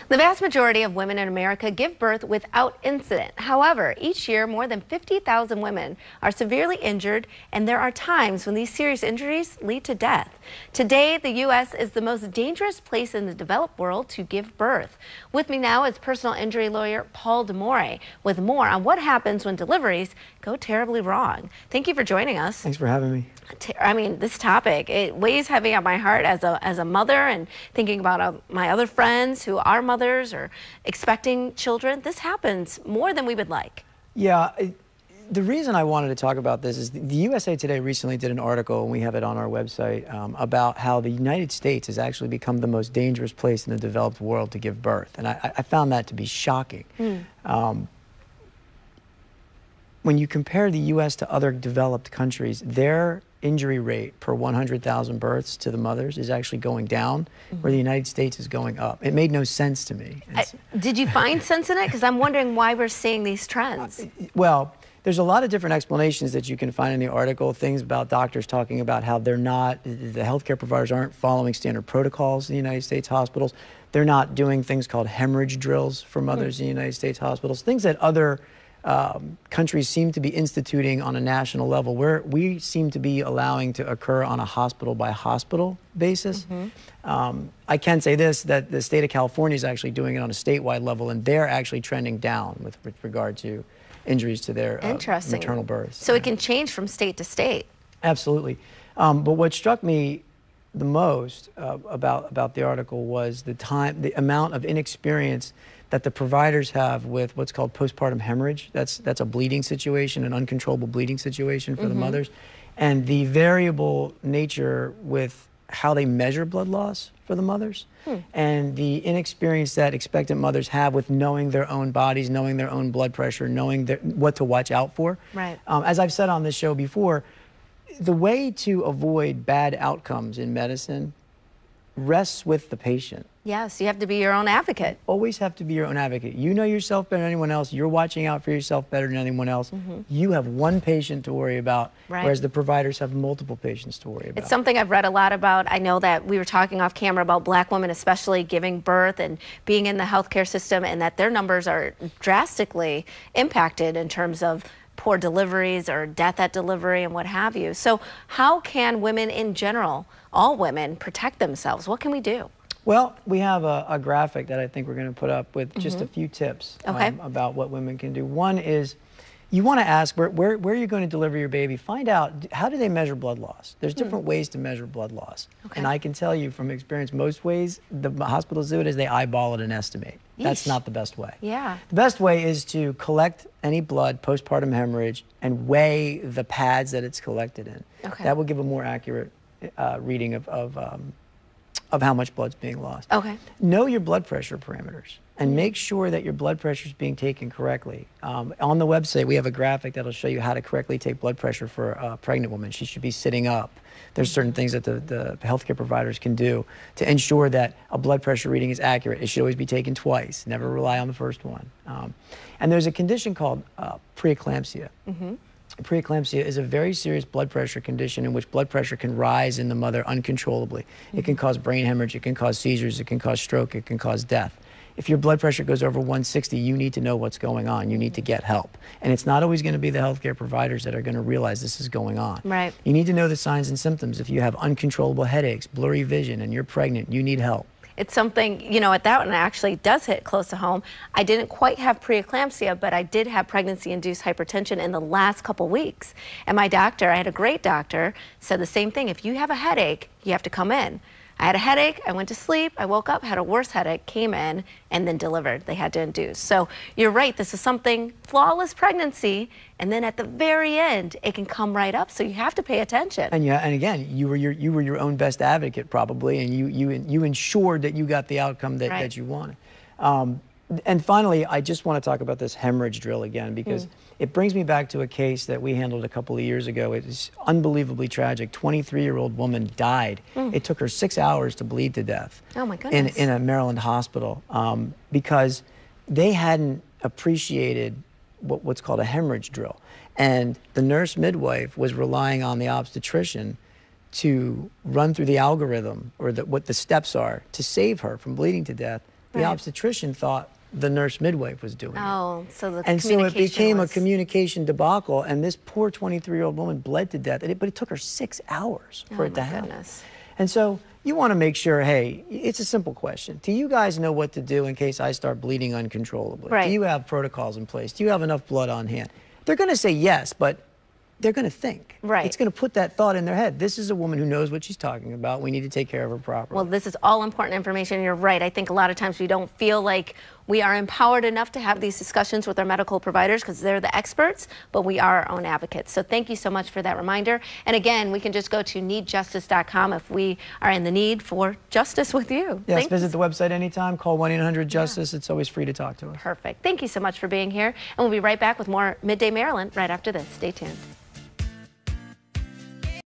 The vast majority of women in America give birth without incident. However, each year more than 50,000 women are severely injured, and there are times when these serious injuries lead to death. Today, the U.S. is the most dangerous place in the developed world to give birth. With me now is personal injury lawyer Paul DeMore with more on what happens when deliveries go terribly wrong. Thank you for joining us. Thanks for having me. I mean, this topic, it weighs heavy on my heart as a mother, and thinking about my other friends who are mothers or expecting children. This happens more than we would like. Yeah, the reason I wanted to talk about this is the USA Today recently did an article, and we have it on our website, about how the United States has actually become the most dangerous place in the developed world to give birth. And I found that to be shocking. When you compare the U.S. to other developed countries, their injury rate per 100,000 births to the mothers is actually going down, where the United States is going up. It made no sense to me. Did you find sense in it? Because I'm wondering why we're seeing these trends. Well, there's a lot of different explanations that you can find in the article, things about doctors talking about how the healthcare providers aren't following standard protocols in the United States hospitals. They're not doing things called hemorrhage drills for mothers in the United States hospitals, things that other countries seem to be instituting on a national level, where we seem to be allowing to occur on a hospital-by-hospital basis. I can say this, that the state of California is actually doing it on a statewide level, and they're actually trending down with regard to injuries to their maternal births. So it can change from state to state. Absolutely. But what struck me the most about the article was the amount of inexperience that the providers have with what's called postpartum hemorrhage. That's a bleeding situation, an uncontrollable bleeding situation for the mothers, and the variable nature with how they measure blood loss for the mothers, and the inexperience that expectant mothers have with knowing their own bodies, knowing their own blood pressure, knowing what to watch out for. Right. As I've said on this show before, the way to avoid bad outcomes in medicine rests with the patient. Yes, you have to be your own advocate. Always have to be your own advocate. You know yourself better than anyone else. You're watching out for yourself better than anyone else. You have one patient to worry about, whereas the providers have multiple patients to worry about. It's something I've read a lot about. I know that we were talking off camera about Black women especially giving birth and being in the healthcare system, and that their numbers are drastically impacted in terms of poor deliveries or death at delivery and what have you. So how can women in general, all women, protect themselves? What can we do? Well, we have a graphic that I think we're going to put up with just a few tips about what women can do. One is, you want to ask where you're going to deliver your baby. Find out, how do they measure blood loss? There's different ways to measure blood loss. And I can tell you from experience, most ways the hospitals do it is they eyeball it and estimate. That's not the best way. Yeah. The best way is to collect any blood, postpartum hemorrhage, and weigh the pads that it's collected in. That will give a more accurate reading of how much blood's being lost. Know your blood pressure parameters and make sure that your blood pressure is being taken correctly. On the website, we have a graphic that'll show you how to correctly take blood pressure for a pregnant woman. She should be sitting up. There's certain things that the healthcare providers can do to ensure that a blood pressure reading is accurate. It should always be taken twice. Never rely on the first one. And there's a condition called preeclampsia. Preeclampsia is a very serious blood pressure condition in which blood pressure can rise in the mother uncontrollably. It can cause brain hemorrhage, it can cause seizures, it can cause stroke, it can cause death. If your blood pressure goes over 160, you need to know what's going on. You need to get help. And it's not always going to be the healthcare providers that are going to realize this is going on. You need to know the signs and symptoms. If you have uncontrollable headaches, blurry vision, and you're pregnant, you need help. It's something, you know, at that one actually does hit close to home. I didn't quite have preeclampsia, but I did have pregnancy-induced hypertension in the last couple weeks. And my doctor, I had a great doctor, said the same thing. If you have a headache, you have to come in. I had a headache, I went to sleep, I woke up, had a worse headache, came in, and then delivered. They had to induce. So you're right, this is something, flawless pregnancy, and then at the very end, it can come right up, so you have to pay attention. And yeah, and again, you were your own best advocate probably, and you ensured that you got the outcome that you wanted. And finally, I just want to talk about this hemorrhage drill again, because it brings me back to a case that we handled a couple of years ago. It was unbelievably tragic. 23-year-old woman died. It took her 6 hours to bleed to death. Oh my goodness. In a Maryland hospital, because they hadn't appreciated what's called a hemorrhage drill. And the nurse midwife was relying on the obstetrician to run through the algorithm, or what the steps are, to save her from bleeding to death. The obstetrician thought the nurse midwife was doing it. Oh, so the And so it became was... a communication debacle, and this poor 23-year-old woman bled to death, but it took her 6 hours for it to happen. Goodness. And so you want to make sure, hey, it's a simple question. Do you guys know what to do in case I start bleeding uncontrollably? Right. Do you have protocols in place? Do you have enough blood on hand? They're going to say yes, but they're going to think. Right. It's going to put that thought in their head. This is a woman who knows what she's talking about. We need to take care of her properly. Well, this is all important information. You're right. I think a lot of times we don't feel like we are empowered enough to have these discussions with our medical providers because they're the experts, but we are our own advocates. So thank you so much for that reminder. And again, we can just go to needjustice.com if we are in the need for justice with you. Yes, visit the website anytime. Call 1-800-JUSTICE. It's always free to talk to us. Perfect. Thank you so much for being here. And we'll be right back with more Midday Maryland right after this. Stay tuned.